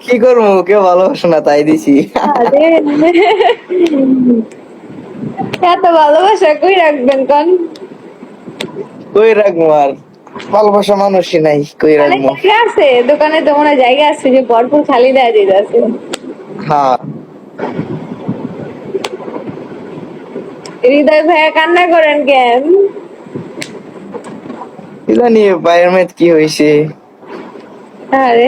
কি করবো, কেউ ভালোবাসে না তাই দিছি। আরে এত ভালোবাসা কই রাখবেন কোন? কই রাখবো আর, ভালোবাসা মানুষই নাই, কই দোকানে রাখবো। জায়গা আছে, দোকানে তো মনে হয় জায়গা আছে যে ভরপুর খালি দেয়া দিতেছে। হ্যাঁ, হৃদয় ভাইয়া কান্না করেন কেন? জানি ভাইয়ের মেয়ের কি হয়েছে। আরে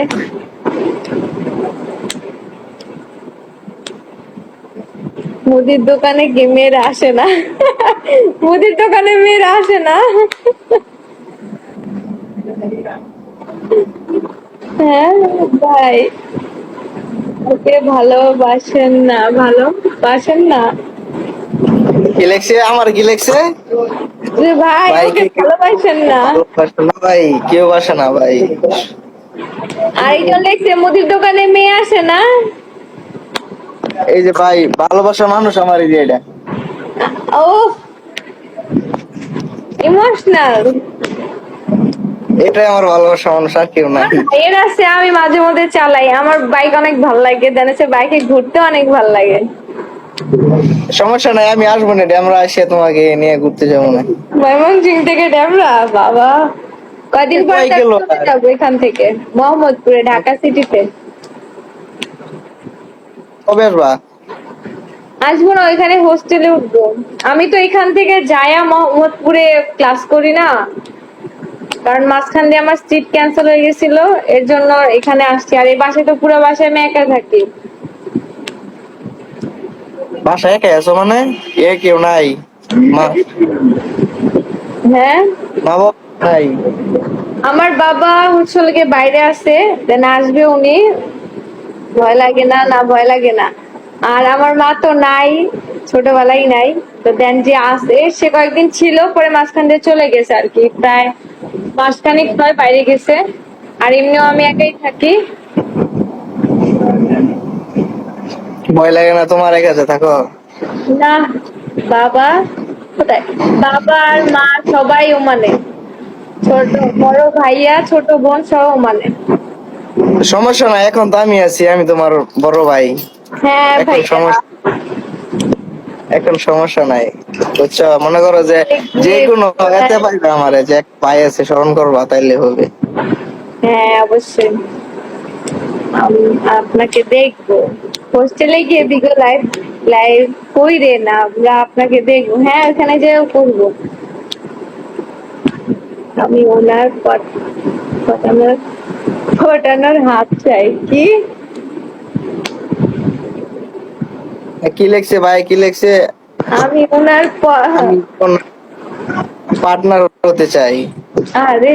মুদির দোকানে কি মেয়েরা আসে না? মুদির দোকানে মেয়েরা আসে না? হ্যাঁ ভাই, ওকে ভালোবাসেন না, ভালোবাসেন না? কি লেখছে, আমার কি লেখছে? যে ভাই ভাই ওকে কে কেউ ভালোবাসেন না? ভালোবাসে না ভাই, কেউ বাসে না ভাই। আরেকজন লিখছে মুদির দোকানে মেয়ে আসে না? এই যে ভাই, ভালোবাসা মানুষ আমার, এই যে এটা। ও ইমোশনাল। এটাই আমার ভালোবাসা মানুষ, আর কেউ নাই। এর আছে, আমি মাঝে মধ্যে চালাই, আমার বাইক অনেক ভাল লাগে, দেন হচ্ছে বাইকে ঘুরতে অনেক ভাল লাগে। সমস্যা নাই, আমি আসবো না, আমরা এসে তোমাকে নিয়ে ঘুরতে যাবো না। ময়মনসিং থেকে ডেমরা, বাবা কয়দিন পর কই তাহলে গেল চলে আর? যাবো এখান থেকে মোহাম্মদপুরে, ঢাকা সিটিতে। কবে আসবা? আসবো না, ওইখানে হোস্টেলে উঠবো। আমি তো এখান থেকে যায়া মোহাম্মদপুরে ক্লাস করি না, কারণ মাঝখান দিয়ে আমার সিট ক্যান্সেল হয়ে গেছিল, এর জন্য এখানে আসছি। আর এই বাসায় তো পুরো বাসায় আমি একা থাকি। বাসায় একা আছো মানে? কেউ নাই? মা, হ্যাঁ, মা বাবা নাই? আমার বাবা হচ্ছে লোকে বাইরে আছে, দেন আসবে উনি। ভয় লাগে না, না ভয় লাগে না। আর আমার মা তো নাই, ছোটবেলায় নাই। তো দেন যে আছে সে কয়েকদিন ছিল, পরে মাঝখান দিয়ে চলে গেছে আর কি, প্রায় মাসখানেক হয় বাইরে গেছে। আর এমনিও আমি একাই থাকি। ভয় লাগে না তোমার একা যে থাকো? না, বাবা কোথায়? বাবা আর মা সবাই ওমানে, ছোট বড় ভাইয়া ছোট বোন সব ওমানে। সমস্যা নাই, এখন তো আমি আছি, আমি তোমার বড় ভাই। হ্যাঁ এখন ভাইয়া। সমস্যা, এখন সমস্যা নাই। বুঝছো, মনে করো যে যে কোনো এতে পাইবে আমারে, যে এক ভাই আছে স্মরণ করবা, তাইলে হবে। হ্যাঁ অবশ্যই, আমি আপনাকে দেখবো হোস্টেলে গিয়ে দিকে লাইভ লাইভ কইরে না, আমরা আপনাকে দেখবো। হ্যাঁ ওখানে যেও করবো। আমি ওনার পটানোর পটানোর হাত চাই কি? কি লেখছে ভাই, কি লেখছে? আমি ওনার আমি পার্টনার হতে চাই। আরে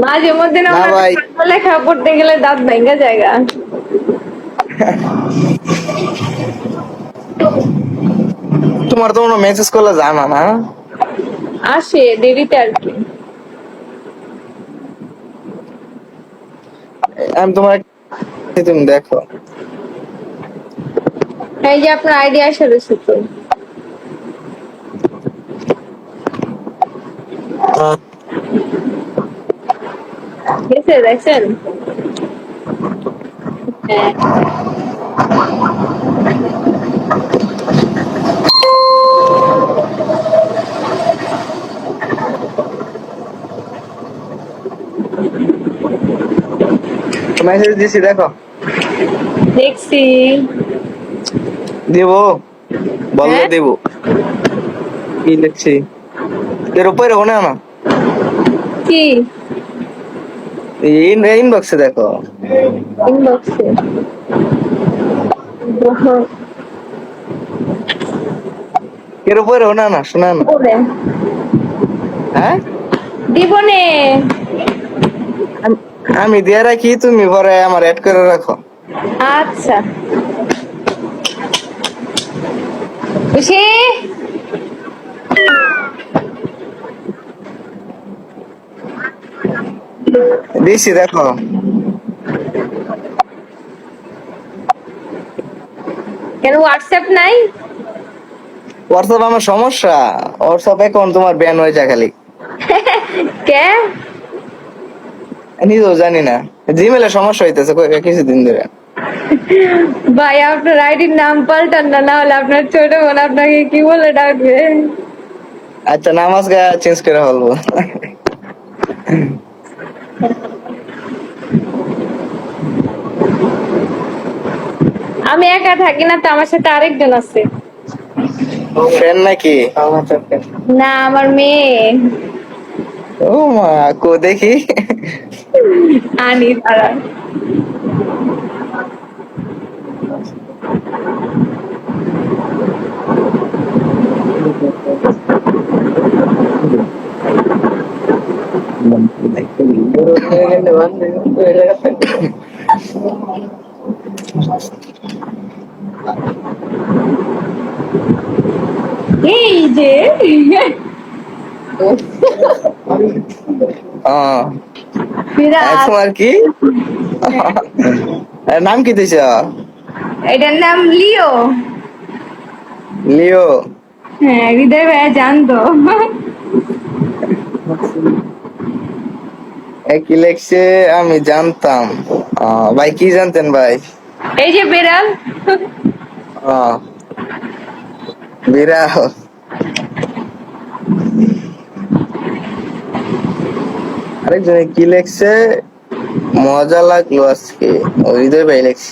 মাঝে মধ্যে না না ওনার ভাই, বাংলা লেখা পড়তে গেলে দাঁত ভেঙে জায়গা। তোমার তো কোনো মেসেজ করলে জানা না। আসে দেরিতে আর কি। আমি তোমার, তুমি দেখো। এই যে আপনার আইডিয়া আসে রয়েছে তো, গেছে দেখছেন? হ্যাঁ মেসেজ দিছি, দেখো। দেখছি। দিব, বললে হ্যাঁ দিব। কি লিখছি এর উপরে, না না, কি? ইনবক্সে দেখো। ইনবক্সে? এর উপরে, না না, শোনা না। হ্যাঁ, দিবনে। আমি দিয়ে রাখি, তুমি পরে আমার অ্যাড করে রাখো। আচ্ছা খুশি। দিছি, দেখো। কেন হোয়াটসঅ্যাপ নাই? হোয়াটসঅ্যাপ আমার সমস্যা, হোয়াটসঅ্যাপ এখন তোমার ব্যান হয়ে যায় খালি। কে? নিজেও জানি না, জিমেলে সমস্যা হইতেছে কিছুদিন ধরে। ভাই আপনার আইডির নাম পাল্টান না, না হলে আপনার ছোট বোন আপনাকে কি বলে ডাকবে। আচ্ছা, নামাজ গা চেঞ্জ করে ফেলবো। আমি একা থাকি না তো, আমার সাথে আরেকজন আছে। ফ্রেন্ড নাকি? না, আমার মেয়ে। ও মা, কো দেখি। আনি তারা। এই যে বিরাট। তোমার কি নাম কি দিছ? এটার নাম লিও। লিও। হ্যাঁ, হৃদয় ভাইয়া জানতো। কি লেখছে আমি জানতাম। ভাই কি জানতেন ভাই? এই যে বিড়াল। বিড়াল। আরেকজনে কি লেখছে, মজা লাগলো আজকে, হৃদয় ভাই লেখছে।